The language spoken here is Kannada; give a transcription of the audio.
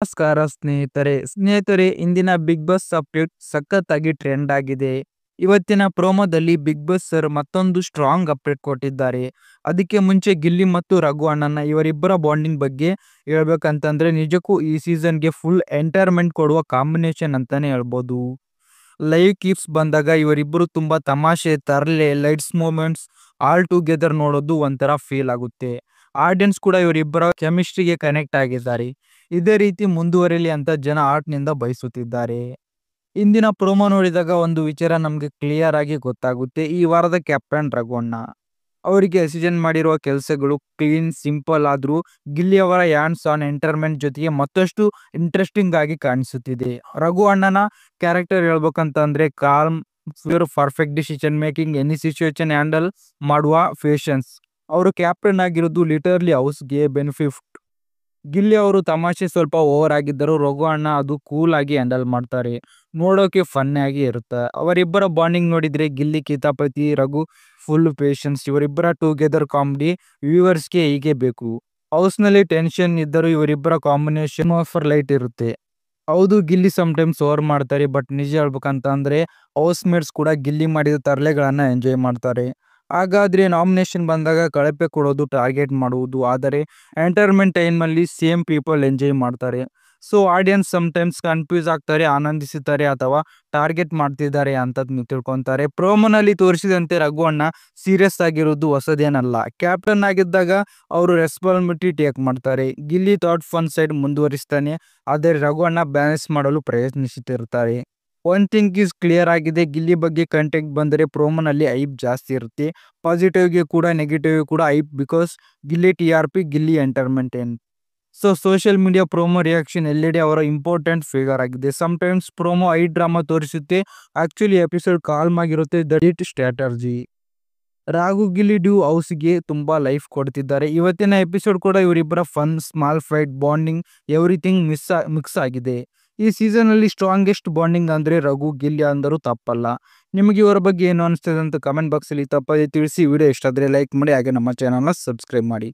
ನಮಸ್ಕಾರ ಸ್ನೇಹಿತರೆ ಇಂದಿನ ಬಿಗ್ ಬಾಸ್ ಅಪ್ಡೇಟ್ ಸಖತ್ತಾಗಿ ಟ್ರೆಂಡ್ ಆಗಿದೆ. ಇವತ್ತಿನ ಪ್ರೋಮೋದಲ್ಲಿ ಬಿಗ್ ಬಾಸ್ ಸರ್ ಮತ್ತೊಂದು ಸ್ಟ್ರಾಂಗ್ ಅಪ್ಡೇಟ್ ಕೊಟ್ಟಿದ್ದಾರೆ. ಅದಕ್ಕೆ ಮುಂಚೆ ಗಿಲ್ಲಿ ಮತ್ತು ರಘು ಅಣ್ಣನ ಇವರಿಬ್ಬರ ಬಾಂಡಿಂಗ್ ಬಗ್ಗೆ ಹೇಳ್ಬೇಕಂತಂದ್ರೆ ನಿಜಕ್ಕೂ ಈ ಸೀಸನ್ಗೆ ಫುಲ್ ಎಂಟರ್ಟೈನ್ಮೆಂಟ್ ಕೊಡುವ ಕಾಂಬಿನೇಷನ್ ಅಂತಾನೆ ಹೇಳ್ಬೋದು. ಲೈವ್ ಕ್ಲಿಪ್ಸ್ ಬಂದಾಗ ಇವರಿಬ್ಬರು ತುಂಬಾ ತಮಾಷೆ, ತರಲೆ, ಲೈಟ್ಸ್ ಮೂಮೆಂಟ್ಸ್ ಆಲ್ ಟುಗೆದರ್ ನೋಡೋದು ಒಂಥರ ಫೀಲ್ ಆಗುತ್ತೆ. ಆಡಿಯನ್ಸ್ ಕೂಡ ಇವರಿಬ್ಬರ ಕೆಮಿಸ್ಟ್ರಿಗೆ ಕನೆಕ್ಟ್ ಆಗಿದ್ದಾರೆ. ಇದೇ ರೀತಿ ಮುಂದುವರಿಲಿ ಅಂತ ಜನ ಆರ್ಟ್ನಿಂದ ಬಯಸುತ್ತಿದ್ದಾರೆ. ಇಂದಿನ ಪ್ರೋಮೋ ನೋಡಿದಾಗ ಒಂದು ವಿಚಾರ ನಮಗೆ ಕ್ಲಿಯರ್ ಆಗಿ ಗೊತ್ತಾಗುತ್ತೆ. ಈ ವಾರದ ಕ್ಯಾಪ್ಟನ್ ರಘುವಣ್ಣ ಅವರಿಗೆ ಅಸಿಜನ್ ಮಾಡಿರುವ ಕೆಲಸಗಳು ಕ್ಲೀನ್, ಸಿಂಪಲ್ ಆದ್ರೂ ಗಿಲ್ಲಿ ಅವರ ಹ್ಯಾಂಡ್ಸ್ ಆನ್ ಎಂಟರ್ಟೈನ್ಮೆಂಟ್ ಜೊತೆಗೆ ಮತ್ತಷ್ಟು ಇಂಟ್ರೆಸ್ಟಿಂಗ್ ಆಗಿ ಕಾಣಿಸುತ್ತಿದೆ. ರಘು ಅಣ್ಣನ ಕ್ಯಾರೆಕ್ಟರ್ ಹೇಳ್ಬೇಕಂತಂದ್ರೆ calm, perfect decision making, any situation handle ಮಾಡುವ ಪೇಷನ್ಸ್. ಅವರು ಕ್ಯಾಪ್ಟನ್ ಆಗಿರೋದು ಲಿಟರ್ಲಿ ಹೌಸ್ಗೆ ಬೆನಿಫಿಟ್. ಗಿಲ್ಲಿ ಅವರು ತಮಾಷೆ ಸ್ವಲ್ಪ ಓವರ್ ಆಗಿದ್ದರು, ರಘು ಅಣ್ಣ ಅದು ಕೂಲ್ ಆಗಿ ಹ್ಯಾಂಡಲ್ ಮಾಡ್ತಾರೆ. ನೋಡೋಕೆ ಫನ್ ಆಗಿ ಇರುತ್ತೆ. ಅವರಿಬ್ಬರ ಬಾಂಡಿಂಗ್ ನೋಡಿದ್ರೆ ಗಿಲ್ಲಿ ಕಿತಾಪತಿ, ರಘು ಫುಲ್ ಪೇಷನ್ಸ್. ಇವರಿಬ್ಬರ ಟುಗೆದರ್ ಕಾಮಿಡಿ ವ್ಯೂವರ್ಸ್ಗೆ ಹೀಗೆ ಬೇಕು. ಹೌಸ್ ನಲ್ಲಿ ಟೆನ್ಷನ್ ಇದ್ದರೂ ಇವರಿಬ್ಬರ ಕಾಂಬಿನೇಷನ್ ಆಫರ್ ಲೈಟ್ ಇರುತ್ತೆ. ಹೌದು, ಗಿಲ್ಲಿ ಟೈಮ್ಸ್ ಓವರ್ ಮಾಡ್ತಾರೆ, ಬಟ್ ನಿಜ ಹೇಳ್ಬೇಕಂತ ಅಂದ್ರೆ ಹೌಸ್ ಮೇಟ್ಸ್ ಕೂಡ ಗಿಲ್ಲಿ ಮಾಡಿದ ತರಲೆಗಳನ್ನ ಎಂಜಾಯ್ ಮಾಡ್ತಾರೆ. ಹಾಗಾದ್ರೆ ನಾಮಿನೇಷನ್ ಬಂದಾಗ ಕಳಪೆ ಕೊಡೋದು ಟಾರ್ಗೆಟ್ ಮಾಡುವುದು, ಆದರೆ ಎಂಟರ್ಟೈನ್ಮೆಂಟ್ ಟೈಮಲ್ಲಿ ಸೇಮ್ ಪೀಪಲ್ ಎಂಜಾಯ್ ಮಾಡ್ತಾರೆ. ಸೊ ಆಡಿಯನ್ಸ್ ಟೈಮ್ಸ್ ಕನ್ಫ್ಯೂಸ್ ಆಗ್ತಾರೆ, ಆನಂದಿಸುತ್ತಾರೆ ಅಥವಾ ಟಾರ್ಗೆಟ್ ಮಾಡ್ತಿದ್ದಾರೆ ಅಂತ ತಿಳ್ಕೊಂತಾರೆ. ಪ್ರೋಮೋನಲ್ಲಿ ತೋರಿಸಿದಂತೆ ರಘು ಅಣ್ಣ ಸೀರಿಯಸ್ ಆಗಿರೋದು ಹೊಸದೇನಲ್ಲ. ಕ್ಯಾಪ್ಟನ್ ಆಗಿದ್ದಾಗ ಅವರು ರೆಸ್ಪಾನ್ಸಿಬಿಲಿಟಿ ಟೇಕ್ ಮಾಡ್ತಾರೆ. ಗಿಲ್ಲಿ ಥಾಟ್ ಫನ್ ಸೈಡ್ ಮುಂದುವರಿಸ್ತಾನೆ, ಆದರೆ ರಘು ಅಣ್ಣ ಬ್ಯಾಲೆನ್ಸ್ ಮಾಡಲು ಪ್ರಯತ್ನಿಸುತ್ತಿರ್ತಾರೆ. ಒನ್ ಥಿಂಗ್ ಈಸ್ ಕ್ಲಿಯರ್ ಆಗಿದೆ, ಗಿಲ್ಲಿ ಬಗ್ಗೆ ಕಂಟೆಂಟ್ ಬಂದರೆ ಪ್ರೋಮೋನಲ್ಲಿ ಹೈಪ್ ಜಾಸ್ತಿ ಇರುತ್ತೆ. ಪಾಸಿಟಿವ್ಗೆ ಕೂಡ ನೆಗೆಟಿವ್ ಕೂಡ hype, because Gilli TRP, Gilli entertainment. So social media promo reaction ಎಲ್ಲೆಡೆ ಅವರ ಇಂಪಾರ್ಟೆಂಟ್ ಫಿಗರ್ ಆಗಿದೆ. ಟೈಮ್ಸ್ ಪ್ರೋಮೋ ಹೈ ಡ್ರಾಮಾ ತೋರಿಸುತ್ತೆ, ಆಕ್ಚುಲಿ ಎಪಿಸೋಡ್ ಕಾಲ್ಮ್ ಆಗಿರುತ್ತೆ. That it strategy. Raghu Gilli duo ಹೌಸ್ಗೆ ತುಂಬಾ ಲೈಫ್ ಕೊಡ್ತಿದ್ದಾರೆ. ಇವತ್ತಿನ ಎಪಿಸೋಡ್ ಕೂಡ ಇವರಿಬ್ಬರ fun, small fight, bonding everything mix ಆಗಿದೆ. ಈ ಸೀಸನ್ ಅಲ್ಲಿ ಸ್ಟ್ರಾಂಗೆಸ್ಟ್ ಬಾಂಡಿಂಗ್ ಅಂದ್ರೆ ರಘು ಗಿಲ್ಲಿ ಅಂದರೂ ತಪ್ಪಲ್ಲ. ನಿಮಗೆ ಇವರ ಬಗ್ಗೆ ಏನು ಅನಿಸ್ತದೆ ಅಂತ ಕಮೆಂಟ್ ಬಾಕ್ಸ್ ಅಲ್ಲಿ ತಪ್ಪದೆ ತಿಳಿಸಿ. ವಿಡಿಯೋ ಇಷ್ಟ ಆದ್ರೆ ಲೈಕ್ ಮಾಡಿ, ಹಾಗೆ ನಮ್ಮ ಚಾನಲ್ನ ಸಬ್ಸ್ಕ್ರೈಬ್ ಮಾಡಿ.